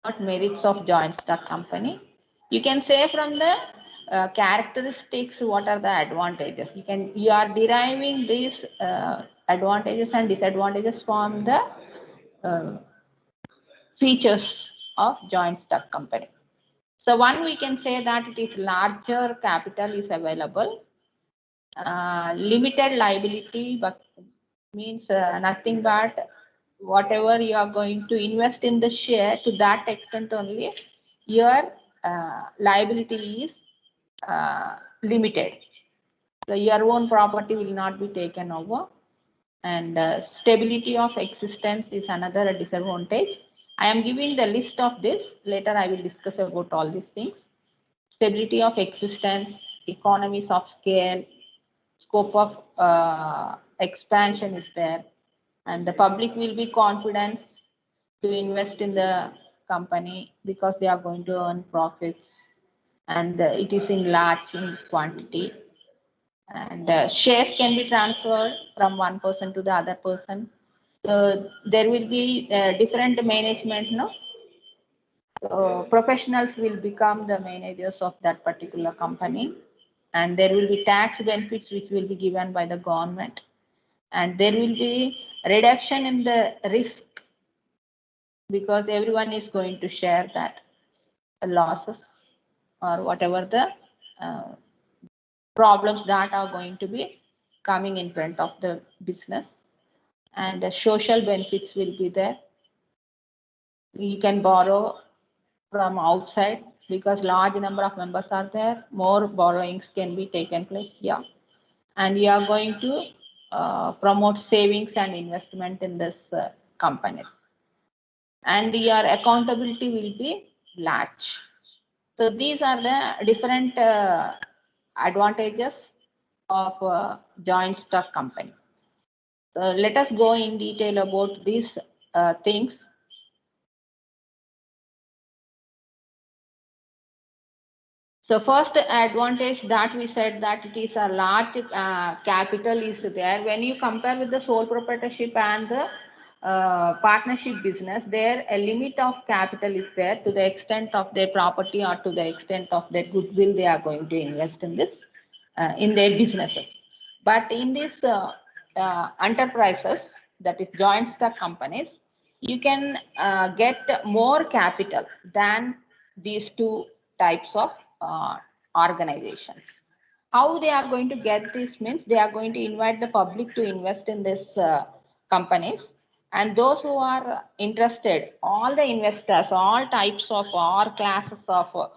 what merits of joint stock company. You can say from the characteristics what are the advantages. You are deriving these advantages and disadvantages from the uh, features of joint stock company. So one we can say that it is larger capital is available, limited liability, but means nothing but whatever you are going to invest in the share, to that extent only your liability is limited. So your own property will not be taken over, and stability of existence is another disadvantage. I am giving the list of this. Later I will discuss about all these things. Stability of existence, economies of scale, scope of expansion is there, and the public will be confident to invest in the company because they are going to earn profits, and it is in large in quantity, and shares can be transferred from one person to the other person. So there will be different management, no? So professionals will become the managers of that particular company, and there will be tax benefits which will be given by the government, and there will be reduction in the risk because everyone is going to share that losses or whatever the uh, problems that are going to be coming in front of the business, and the social benefits will be there. You can borrow from outside because large number of members are there, more borrowings can be taken place. Yeah, and you are going to promote savings and investment in this companies, and your accountability will be large. So these are the different advantages of joint stock company. So let us go in detail about these things. So first advantage that we said that it is a large capital is there. When you compare with the sole proprietorship and the partnership business, there a limit of capital is there to the extent of their property or to the extent of their goodwill they are going to invest in this in their businesses. But in these enterprises, that is joint stock companies, you can get more capital than these two types of organizations. How they are going to get this means they are going to invite the public to invest in this companies, and those who are interested, all the investors, all types of all classes of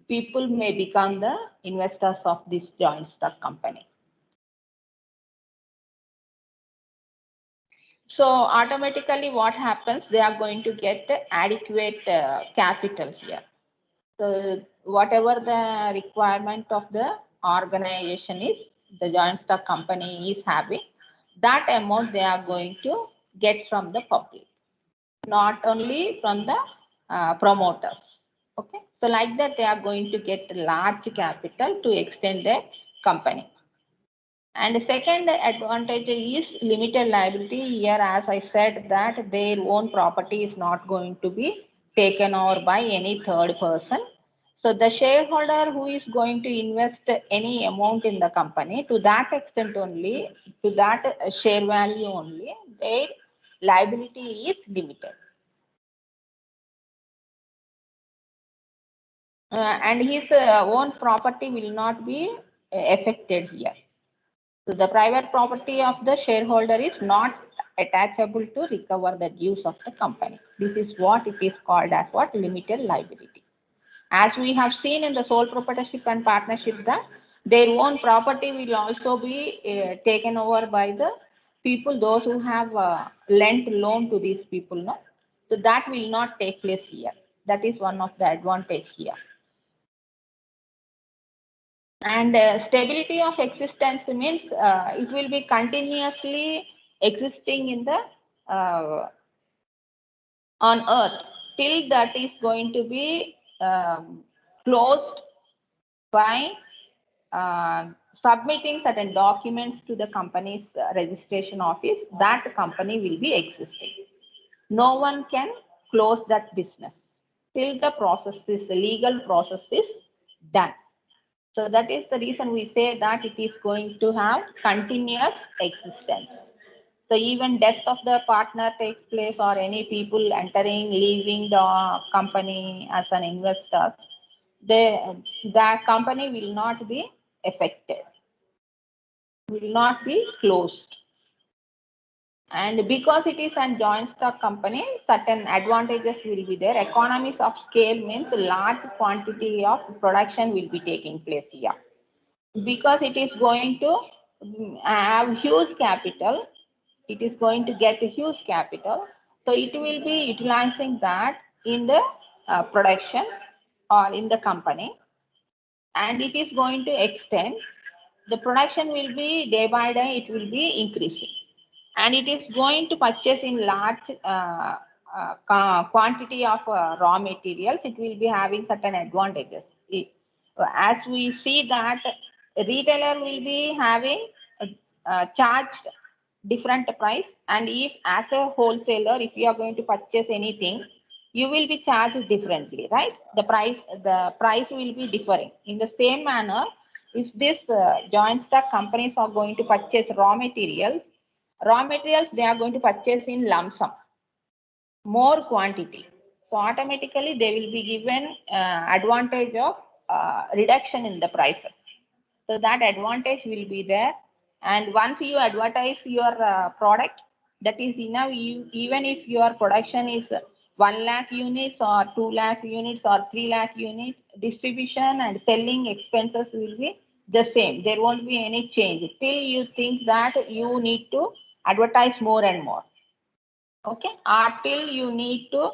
people may become the investors of this joint stock company. So automatically what happens, they are going to get adequate capital here. So whatever the requirement of the organization is, the joint stock company is having, that amount they are going to get from the public, not only from the promoters. Okay, so like that they are going to get large capital to extend their company. And the second advantage is limited liability. Here, as I said, that their own property is not going to be taken over by any third person. So the shareholder who is going to invest any amount in the company, to that extent only, to that share value only, their liability is limited. And his own property will not be affected here. So the private property of the shareholder is not attachable to recover the dues of the company. This is what it is called as what limited liability. As we have seen in the sole proprietorship and partnership, that their own property will also be taken over by the people, those who have lent loan to these people. No? So that will not take place here. That is one of the advantage here. And stability of existence means it will be continuously existing in the on earth till that is going to be closed by uh, submitting certain documents to the company's registration office. That company will be existing. No one can close that business. till the process is, the legal process is done. So that is the reason we say that it is going to have continuous existence. So even death of the partner takes place, or any people entering, leaving the company as an investor, that company will not be affected, will not be closed. And because it is a joint stock company, certain advantages will be there. Economies of scale means large quantity of production will be taking place here. Because it is going to have huge capital, it is going to get a huge capital. So it will be utilizing that in the production or in the company, and it is going to extend. The production will be day by day, it will be increasing, and it is going to purchase in large quantity of raw materials. It will be having certain advantages. As we see that retailer will be having charged different price, and if as a wholesaler, if you are going to purchase anything, you will be charged differently, right? The price will be differing. In the same manner, if this joint stock companies are going to purchase raw materials they are going to purchase in lump sum, more quantity. So automatically they will be given advantage of reduction in the prices. So that advantage will be there. And once you advertise your product, that is enough. Even if your production is 1 lakh units or 2 lakh units or 3 lakh units, distribution and selling expenses will be the same. There won't be any change till you think that you need to advertise more and more. Okay, or till you need to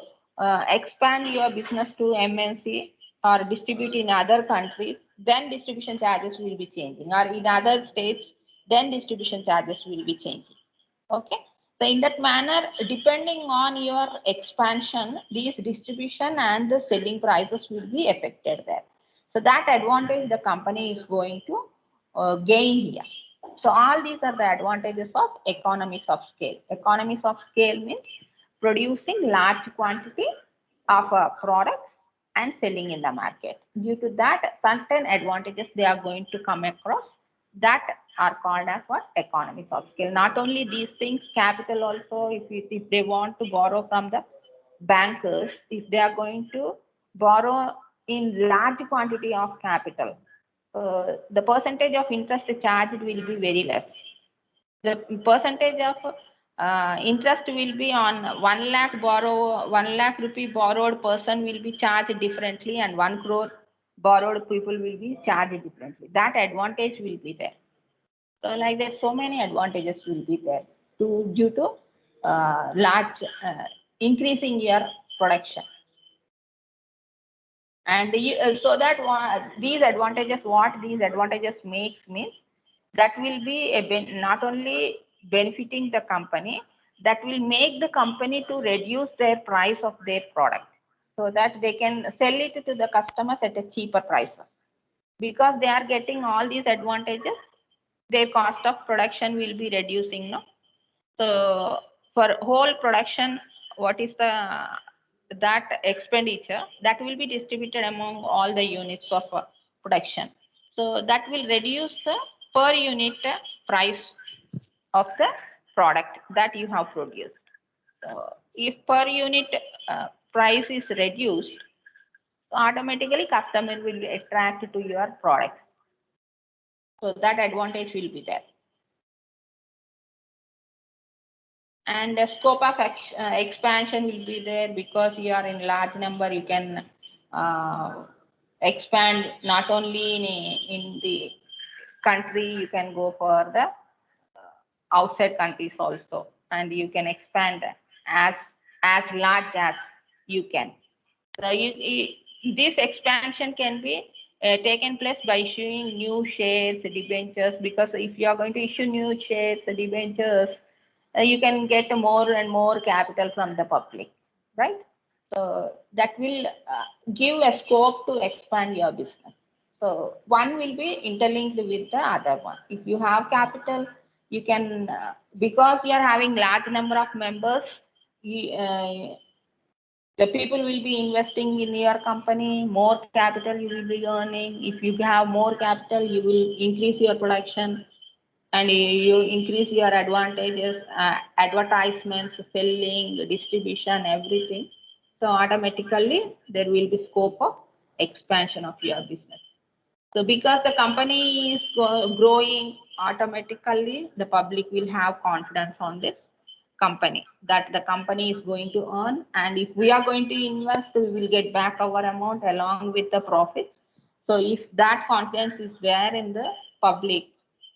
expand your business to MNC or distribute in other countries, then distribution charges will be changing, or in other states, then distribution charges will be changing. Okay, so in that manner, depending on your expansion, these distribution and the selling prices will be affected there. So that advantage the company is going to gain here. So all these are the advantages of economies of scale. Economies of scale means producing large quantity of products and selling in the market. Due to that, certain advantages they are going to come across, that are called as what? Economies of scale. Not only these things, capital also, if they want to borrow from the bankers, if they are going to borrow in large quantity of capital, the percentage of interest charged will be very less. The percentage of interest will be on 1 lakh 1 lakh rupee borrowed person will be charged differently, and 1 crore borrowed people will be charged differently. That advantage will be there. So like that, so many advantages will be there due to large increasing your production. And so that these advantages makes means that will be not only benefiting the company, that will make the company to reduce their price of their product, so that they can sell it to the customers at a cheaper prices. Because they are getting all these advantages, their cost of production will be reducing, no? So for whole production, what is that expenditure that will be distributed among all the units of production. So that will reduce the per unit price of the product that you have produced. So if per unit price is reduced, automatically customer will be attracted to your products. So that advantage will be there. And the scope of expansion will be there, because you are in large number. You can expand not only in the country, you can go for the outside countries also, and you can expand as large as you can. So this expansion can be taken place by issuing new shares, debentures, because if you are going to issue new shares, debentures, you can get more and more capital from the public, right? So that will give a scope to expand your business. So one will be interlinked with the other one. If you have capital, you can, because you are having large number of members, The people will be investing in your company, more capital you will be earning. If you have more capital, you will increase your production and you increase your advantages, advertisements, selling, distribution, everything. So automatically there will be scope of expansion of your business. So because the company is growing, automatically the public will have confidence on this company, that the company is going to earn, and if we are going to invest, we will get back our amount along with the profits. So if that confidence is there in the public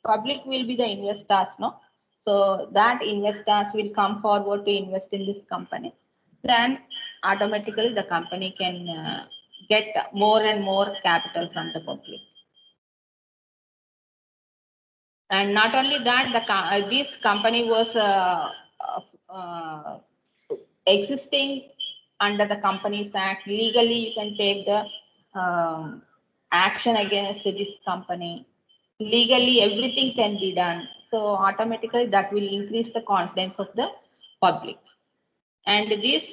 will be the investors, no? So that investors will come forward to invest in this company. Then automatically the company can get more and more capital from the public. And not only that, this company was uh, existing under the Companies Act. Legally, you can take the action against this company. Legally, everything can be done. So automatically, that will increase the confidence of the public. And this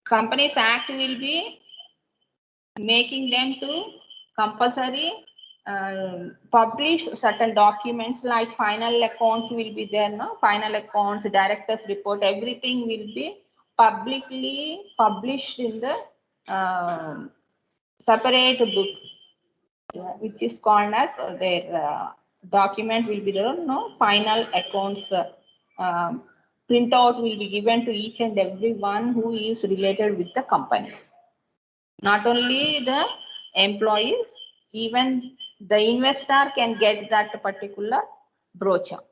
Companies Act will be making them to compulsory publish certain documents, like final accounts will be there, no? Final accounts, directors report, everything will be publicly published in the separate book, which is called as their document will be there, no? Final accounts printout will be given to each and every one who is related with the company. Not only the employees, even the investor can get that particular brochure.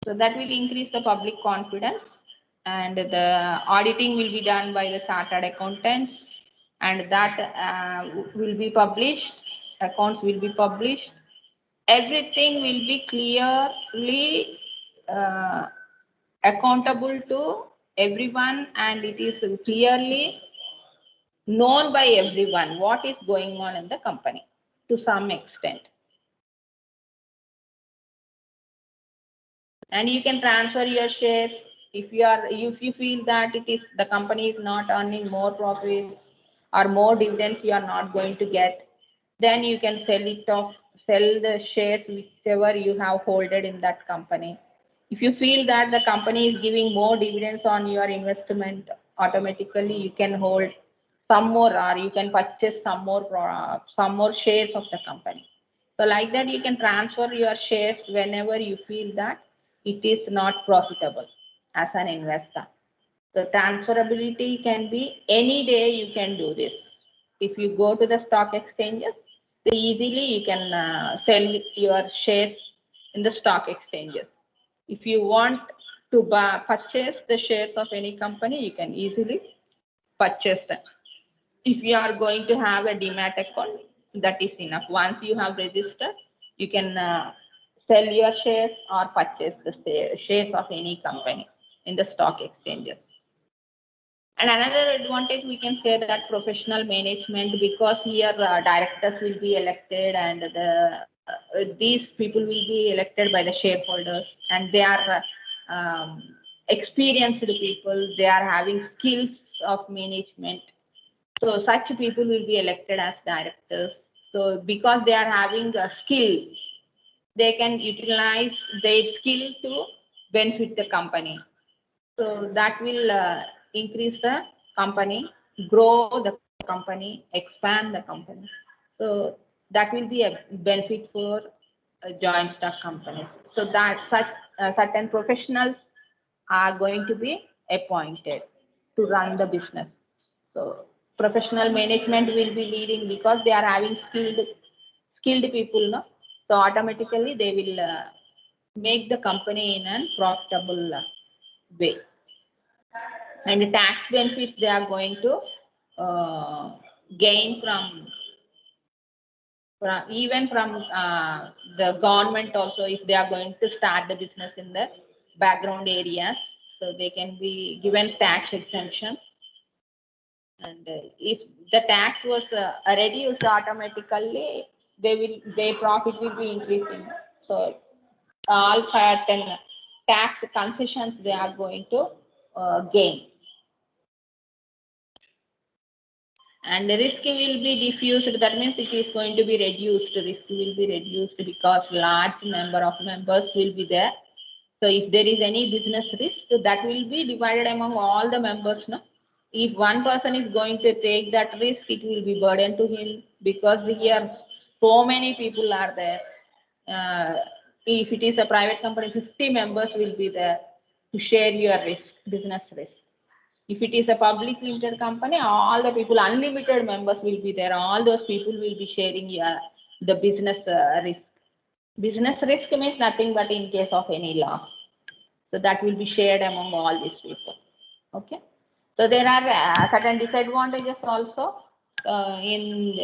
So that will increase the public confidence, and the auditing will be done by the chartered accountants, and that will be published, accounts will be published. Everything will be clearly accountable to everyone, and it is clearly known by everyone what is going on in the company to some extent. And you can transfer your shares if you feel that it is the company is not earning more profits or more dividends you are not going to get, then you can sell the shares whichever you have holded in that company. If you feel that the company is giving more dividends on your investment, automatically you can hold some more, or you can purchase some more shares of the company. So like that you can transfer your shares whenever you feel that it is not profitable as an investor. The transferability can be any day you can do this. If you go to the stock exchanges, easily you can sell your shares in the stock exchanges. If you want to purchase the shares of any company, you can easily purchase them. If you are going to have a demat account, that is enough. Once you have registered, you can sell your shares or purchase the shares of any company in the stock exchanges. And another advantage we can say that professional management, because here directors will be elected, and these people will be elected by the shareholders, and they are experienced people. They are having skills of management. So such people will be elected as directors. So because they are having a skill, they can utilize their skill to benefit the company. So that will increase the company, grow the company, expand the company. So that will be a benefit for joint stock companies. So that certain professionals are going to be appointed to run the business. So professional management will be leading because they are having skilled people, no? So automatically they will make the company in a profitable way. And the tax benefits they are going to gain even from the government also, if they are going to start the business in the background areas, so they can be given tax exemptions. And if the tax was reduced, automatically their profit will be increasing. So all certain tax concessions they are going to gain. And the risk will be diffused, that means it is going to be reduced. Risk will be reduced because large number of members will be there. So if there is any business risk, that will be divided among all the members. No? If one person is going to take that risk, it will be burden to him because here so many people are there. If it is a private company, 50 members will be there to share your risk, business risk. If it is a public limited company, all the people, unlimited members will be there. All those people will be sharing the business risk. Business risk means nothing but in case of any loss. So that will be shared among all these people. Okay. So there are certain disadvantages also in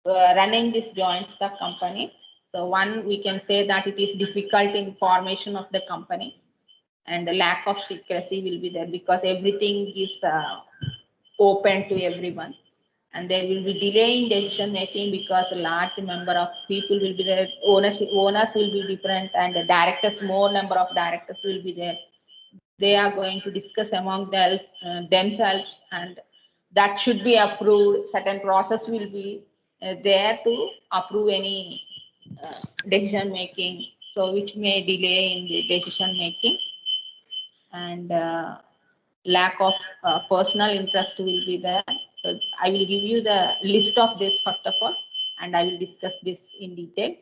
running this joint stock company. So one, we can say that it is difficult in formation of the company, and the lack of secrecy will be there because everything is open to everyone, and there will be delay in decision making because a large number of people will be there. Owners will be different, and the directors, more number of directors will be there. They are going to discuss among themselves, and that should be approved. Certain process will be there to approve any decision making, so which may delay in the decision making. And lack of personal interest will be there. So I will give you the list of this first of all, and I will discuss this in detail.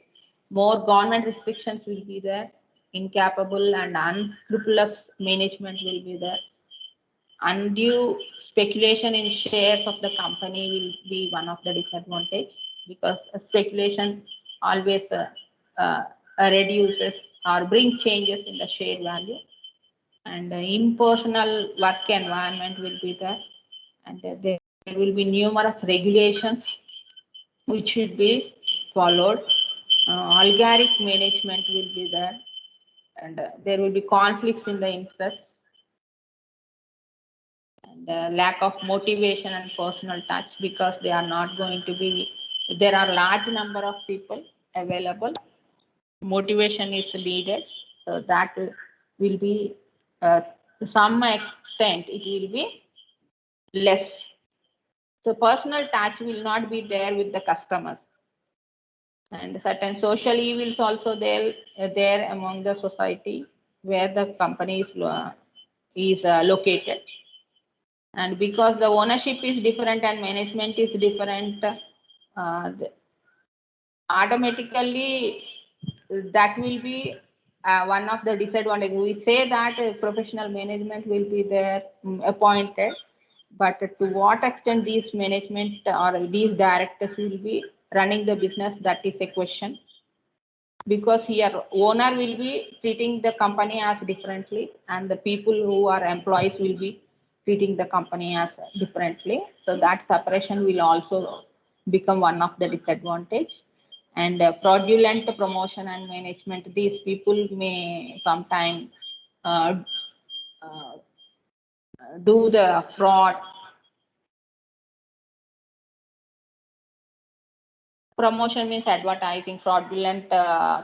More government restrictions will be there. Incapable and unscrupulous management will be there. Undue speculation in shares of the company will be one of the disadvantage, because speculation always reduces or bring changes in the share value. And impersonal work environment will be there, and there will be numerous regulations which should be followed. Algorithmic management will be there, and there will be conflicts in the interests, and lack of motivation and personal touch, because they are not going to be, there are large number of people available, motivation is needed, so that will be to some extent it will be less. So personal touch will not be there with the customers, and certain social evils also there among the society where the company is located. And because the ownership is different and management is different, automatically that will be one of the disadvantages. We say that professional management will be there appointed, but to what extent these management or these directors will be running the business, that is a question. Because here owner will be treating the company as differently, and the people who are employees will be treating the company as differently. So that separation will also become one of the disadvantage. And fraudulent promotion and management, these people may sometimes uh, uh, do the fraud. Promotion means advertising, fraudulent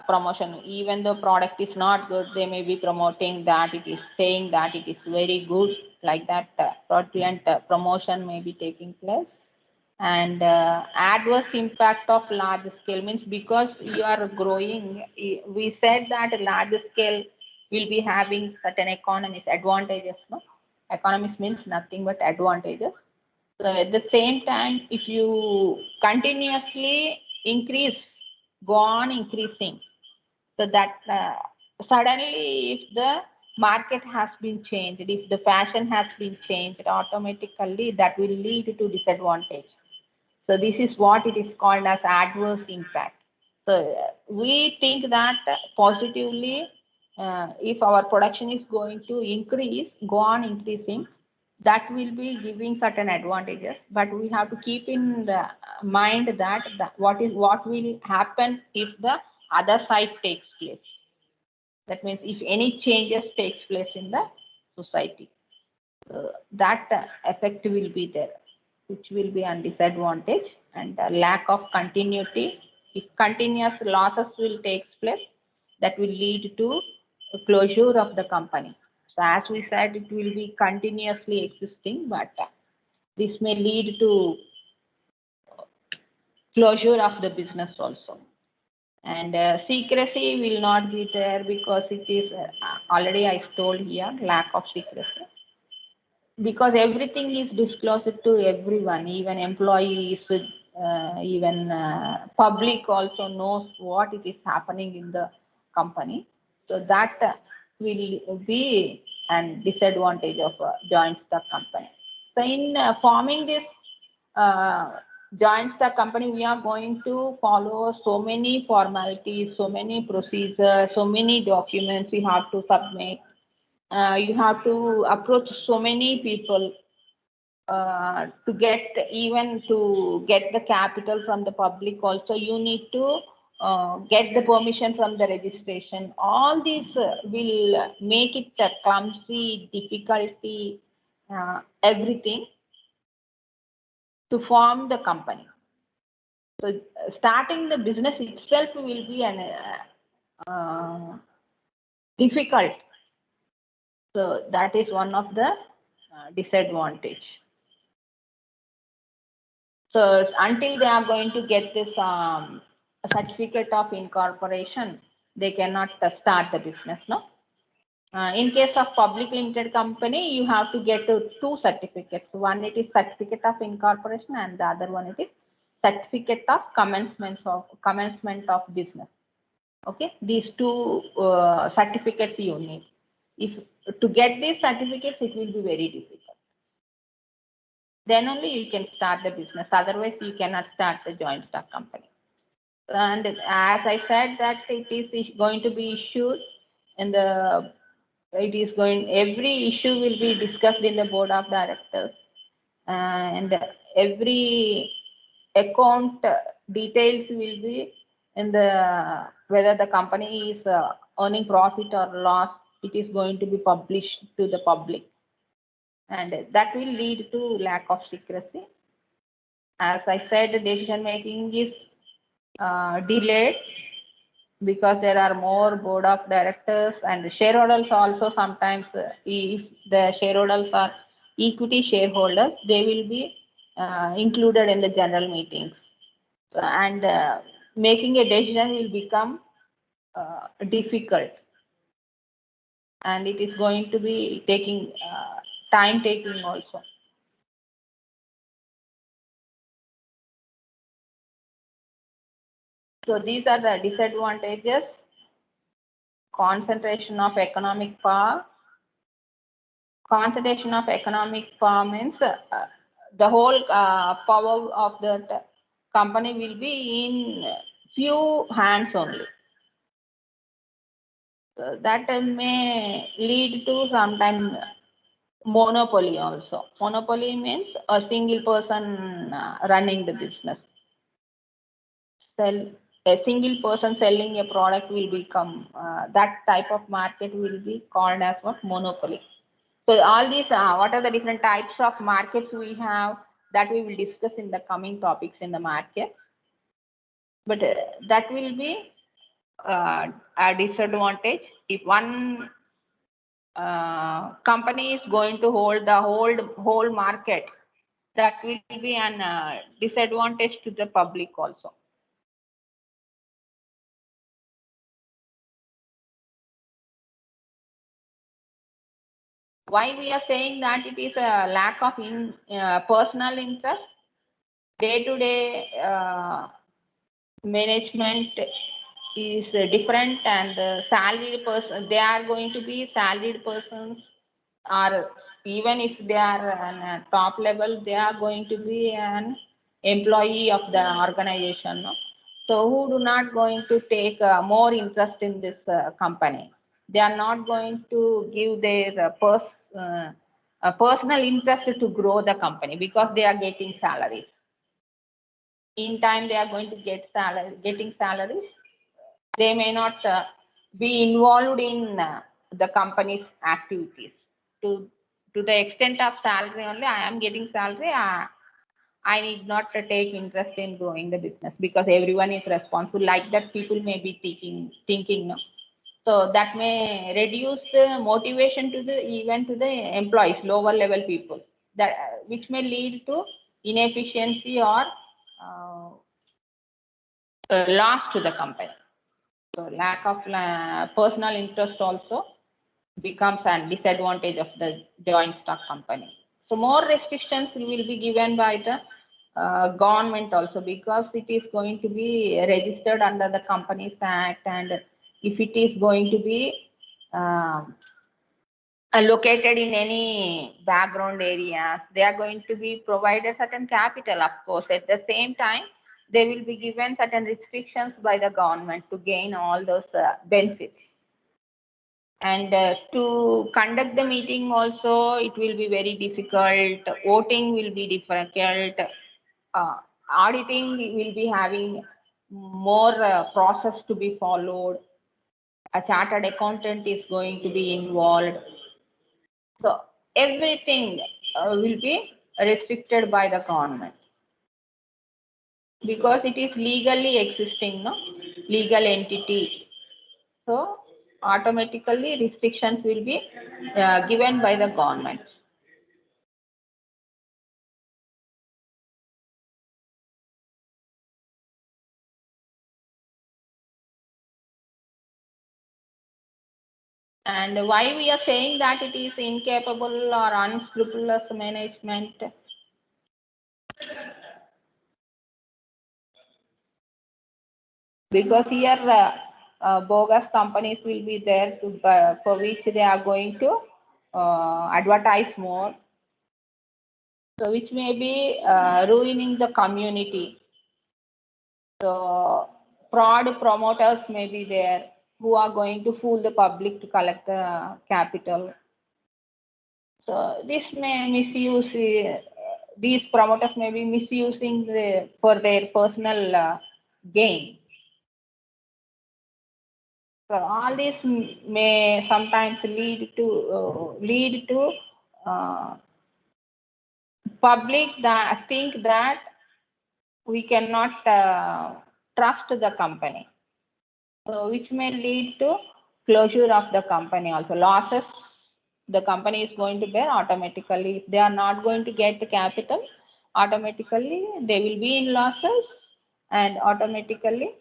promotion. Even the product is not good, they may be promoting that it is, saying that it is very good, like that. Fraudulent promotion may be taking place. And adverse impact of large scale means, because you are growing, we said that large scale will be having certain economies, advantages. No, economies means nothing but advantages. So at the same time, if you continuously increase, go on increasing, so that suddenly if the market has been changed, if the fashion has been changed, automatically that will lead to disadvantage. So this is what it is called as adverse impact. So we think that positively, if our production is going to increase, go on increasing, that will be giving certain advantages. But we have to keep in the mind that what will happen if the other side takes place. That means if any changes takes place in the society, that effect will be there, which will be a disadvantage. And lack of continuity, if continuous losses will take place, that will lead to closure of the company. So as we said, it will be continuously existing, but this may lead to closure of the business also. And secrecy will not be there because it is already I told here, lack of secrecy. Because everything is disclosed to everyone, even employees, even public also knows what it is happening in the company. So that will be a disadvantage of a joint stock company. So in forming this joint stock company, we are going to follow so many formalities, so many procedures, so many documents you have to submit. You have to approach so many people to get, even to get the capital from the public also you need to get the permission from the registration. All these will make it clumsy, difficulty, everything to form the company. So starting the business itself will be an difficult. So that is one of the disadvantage. So until they are going to get this certificate of incorporation, they cannot start the business. No. In case of public limited company, you have to get two certificates. One it is certificate of incorporation, and the other one it is certificate of commencement of business. Okay, these two certificates you need. If to get these certificates, it will be very difficult. Then only you can start the business. Otherwise, you cannot start the joint stock company. And as I said, that it is going to be issued in the, it is going, every issue will be discussed in the board of directors, and every account details will be in the, whether the company is earning profit or loss, it is going to be published to the public. And that will lead to lack of secrecy. As I said, decision making is delayed because there are more board of directors, and shareholders also sometimes, if the shareholders are equity shareholders, they will be included in the general meetings. And making a decision will become difficult. And it is going to be taking time taking also. So these are the disadvantages. Concentration of economic power. Concentration of economic power means the whole power of the company will be in few hands only. So that may lead to sometimes monopoly also. Monopoly means a single person running the business. A single person selling a product will become, that type of market will be called as what? Monopoly. So all these, what are the different types of markets we have, that we will discuss in the coming topics in the market. But that will be a disadvantage. If one company is going to hold the whole market, that will be an disadvantage to the public also. Why we are saying that it is a lack of personal interest? Day-to-day management is different, and salaried person, they are going to be salaried persons, or even if they are on top level, they are going to be an employee of the organization. No? So who do not going to take more interest in this company? They are not going to give their personal interest to grow the company, because they are getting salaries. In time, they are going to getting salaries. They may not be involved in the company's activities. To the extent of salary only, I am getting salary. I need not take interest in growing the business, because everyone is responsible. Like that, people may be thinking. No? So that may reduce the motivation to the even to the employees, lower level people, that which may lead to inefficiency or loss to the company. So lack of personal interest also becomes a disadvantage of the joint stock company. So more restrictions will be given by the government also, because it is going to be registered under the Companies Act, and if it is going to be located in any background areas, they are going to be provided certain capital, of course. At the same time, they will be given certain restrictions by the government to gain all those benefits. And to conduct the meeting also, it will be very difficult. Voting will be difficult. Auditing will be having more process to be followed. A chartered accountant is going to be involved. So everything will be restricted by the government, because it is legally existing, no, legal entity. So automatically restrictions will be given by the government. And why we are saying that it is incapable or unscrupulous management? Because here bogus companies will be there to for which they are going to advertise more. So which may be ruining the community. So fraud promoters may be there who are going to fool the public to collect the capital. So this may misuse, these promoters may be misusing for their personal gain. So all this may sometimes lead to public that think that we cannot trust the company. So which may lead to closure of the company also. Losses the company is going to bear automatically. If they are not going to get the capital, automatically they will be in losses, and automatically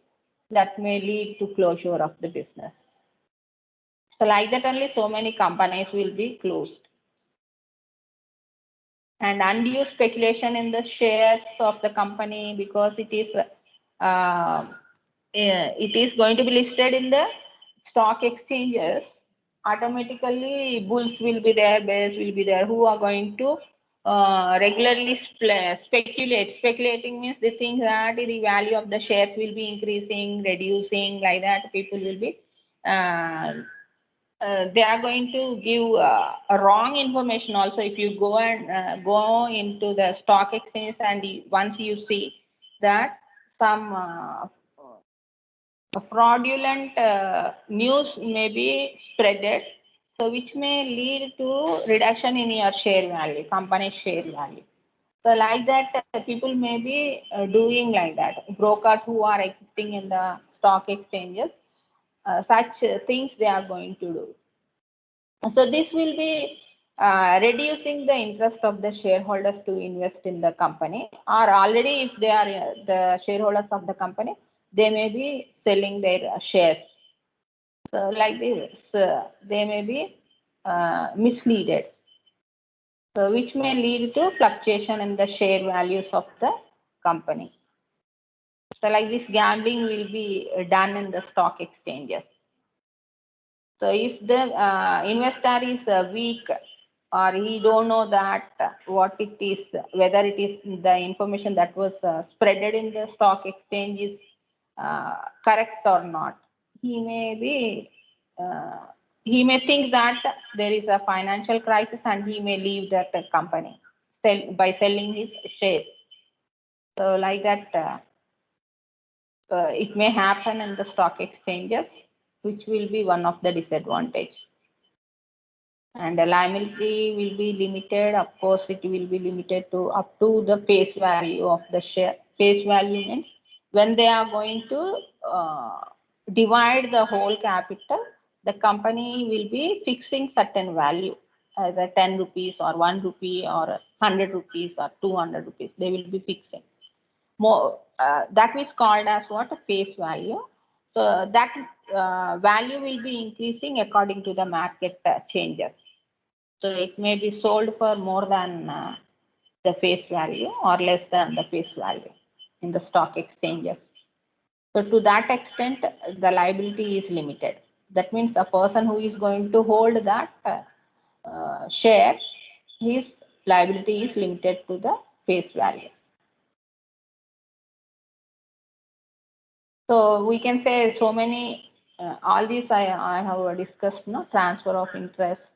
that may lead to closure of the business. So like that only so many companies will be closed. And undue speculation in the shares of the company, because it is going to be listed in the stock exchanges, automatically bulls will be there, bears will be there, who are going to regularly speculate. Speculating means they think that the value of the shares will be increasing, reducing, like that. People will be they are going to give a wrong information also. If you go and go into the stock exchange, and once you see that some fraudulent news may be spreaded, so which may lead to reduction in your share value, company share value. So like that, people may be doing like that. Brokers who are existing in the stock exchanges, such things they are going to do. So this will be reducing the interest of the shareholders to invest in the company, or already if they are the shareholders of the company, they may be selling their shares. So like this, they may be misleaded. So which may lead to fluctuation in the share values of the company. So like this, gambling will be done in the stock exchanges. So if the investor is weak, or he don't know that what it is, whether it is the information that was spreaded in the stock exchange is correct or not, he may be he may think that there is a financial crisis, and he may leave that company by selling his shares. So like that, it may happen in the stock exchanges, which will be one of the disadvantage. And the liability will be limited. Of course, it will be limited to up to the face value of the share. Face value means when they are going to divide the whole capital, the company will be fixing certain value, either 10 rupees or 1 rupee or 100 rupees or 200 rupees. They will be fixing. More, that is called as what? A face value. So that value will be increasing according to the market changes. So it may be sold for more than the face value or less than the face value in the stock exchanges. So to that extent, the liability is limited. That means a person who is going to hold that share, his liability is limited to the face value. So we can say so many, all these I have discussed, no, transfer of interest.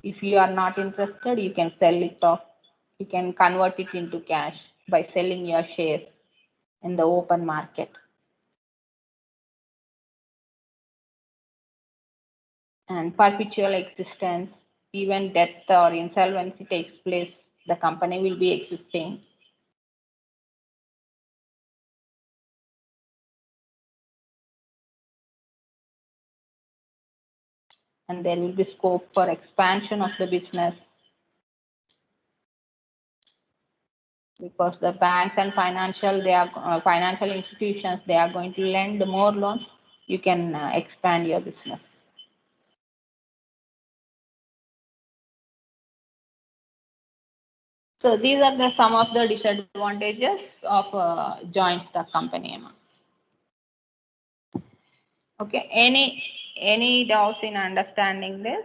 If you are not interested, you can sell it off. You can convert it into cash by selling your shares in the open market. And perpetual existence, even death or insolvency takes place, the company will be existing. And there will be scope for expansion of the business, because the banks and financial institutions, they are going to lend more loans. You can expand your business. So these are some of the disadvantages of a joint stock company. Okay, any doubts in understanding this?